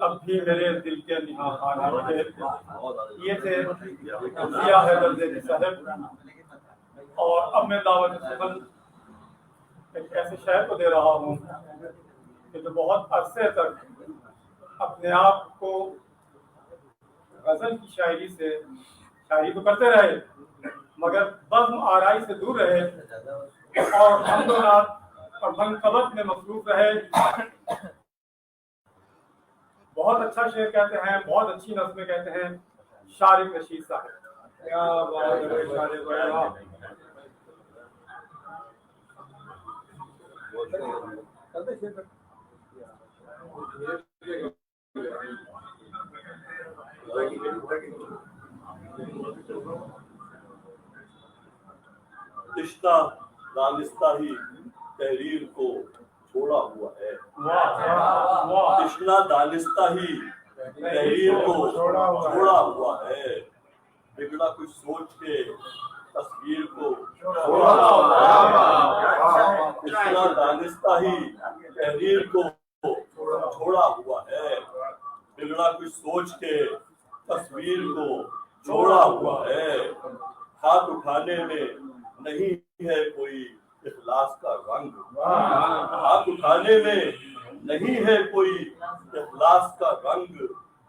اب بھی میرے دل کے نہاں خانے تھے، یہ تھے ضیاء حیدر زیدی صاحب. اور اب میں دعوت سخن ایک ایسے شاعر کو دے رہا ہوں کہ جو بہت عرصے تک اپنے آپ کو غزل کی شاعری سے شاعری تو کرتے رہے مگر بزم آرائی سے دور رہے اور حمد و نعت اور منقبت میں مصروف رہے. بہت اچھا شعر کہتے ہیں، بہت اچھی نظمیں کہتے ہیں شارق رشید صاحب. کیا بات ہے شارق بھائی. تشنہ دانستہ ہی تحریر کو چھوڑا ہوا ہے. تشنہ دانستہ ہی تحریر کو چھوڑا ہوا ہے. بگڑا کچھ سوچ کے تصویر کو چھوڑا ہوا ہے. تشنہ دانستہ ہی تحریر کو چھوڑا ہوا ہے. بگڑا کچھ سوچ کے تصویر کو چھوڑا ہوا ہے. ہاتھ اٹھانے میں نہیں ہے کوئی اخلاص کا رنگ. ہاتھ اٹھانے میں نہیں ہے کوئی اخلاص کا رنگ.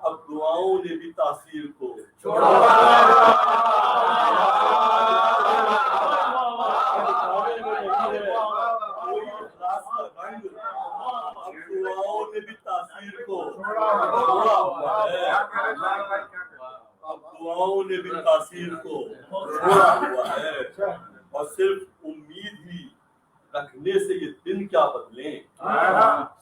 اب دعاؤں نے بھی تاثیر کو چھوڑا ہوا ہے. اب دعاؤں نے بھی تاثیر کو چھوڑا ہوا ہے. اور صرف امید ہی رکھنے سے یہ دن کیا بدلیں.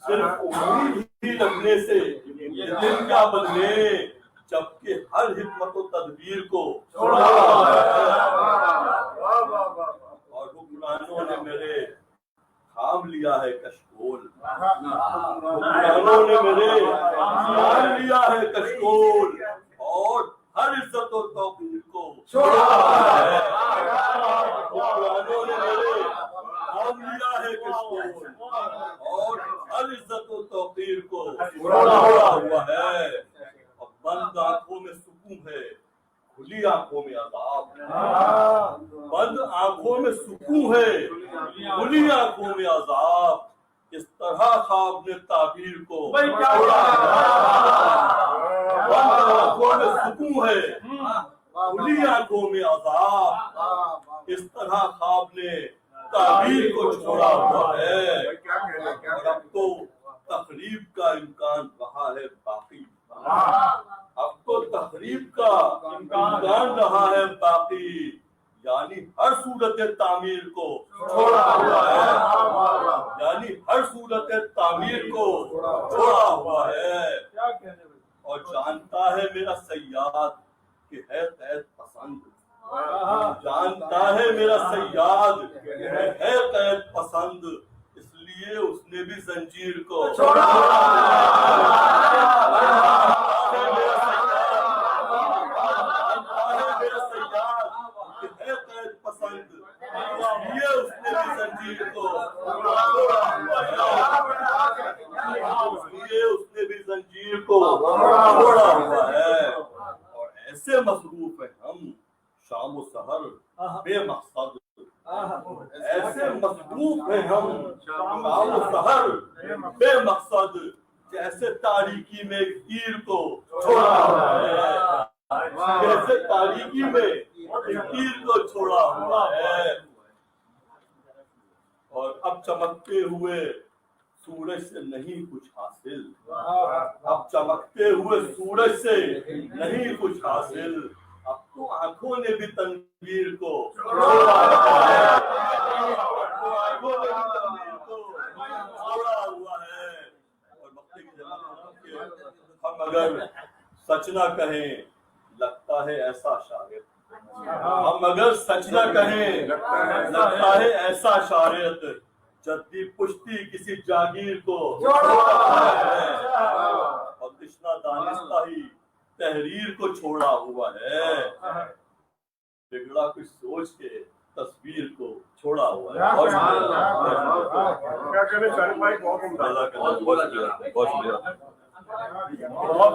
صرف امید ہی رکھنے سے یہ دن کیا بدلیں جبکہ ہر حکمت و تدبیر کو چھوڑا ہوا ہے. اور حکمرانوں نے میرے تھام لیا ہے کشکول. حکمرانوں نے میرے تھام لیا ہے کشکول اور ہر عزت و توقیر کو چھوڑا ہوا ہے. حکمرانوں نے میرے تھام لیا ہے کشکول اور ہر عزت و توقیر کو چھوڑا ہوا ہے. اب بند آنکھوں میں سکون ہے، کھلی آنکھوں میں عذاب. بند آنکھوں میں سکون ہے، کھلی آنکھوں میں عذاب. اس طرح خواب نے تعبیر کو چھوڑا ہے. بند آنکھوں میں سکون ہے، کھلی آنکھوں میں عذاب. اس طرح خواب نے تعبیر کو چھوڑا ہوا ہے. اور اب تو تقریب کا امکان رہا ہے باقی. اب تو تقریب کا امکان رہا ہے باقی. یعنی ہر صورت تعمیر کو چھوڑا ہوا ہے. یعنی ہر صورت تعمیر کو چھوڑا ہوا ہے. اور جانتا ہے میرا صیاد کہ ہے قید پسند. جانتا ہے میرا صیاد کہ ہے قید پسند. اس لیے اس نے بھی زنجیر کو چھوڑا چھوڑا ہوا ہے. اور ایسے مصروف ہیں ہم شام و سحر بے مقصد. ایسے مصروف ہیں ہم شام و سحر بے مقصد جیسے تاریکی میں ایک تیر کو چھوڑا ہوا ہے. جیسے تاریکی میں ایک تیر کو چھوڑا ہوا ہے. اور اب چمکتے ہوئے سورج سے نہیں کچھ حاصل. اب چمکتے ہوئے سورج سے نہیں کچھ حاصل. اب تو آنکھوں نے بھی تنویر کو چھوڑا ہوا ہے. آنکھوں نے بھی تنویر کو چھوڑا ہوا ہے. اور وقت کی جگہ ہم اگر سچ نہ کہیں لگتا ہے ایسا شاعر. ہم اگر سچ نہ کہیں لگتا ہے ایسا شاعر جدی پشتی کسی جاگیر کو چھوڑا ہے. اور تشنہ دانستہ ہی تحریر کو چھوڑا ہوا ہے. بگڑا کچھ سوچ کے تصویر کو چھوڑا ہوا ہے. بہت شکریہ. بہت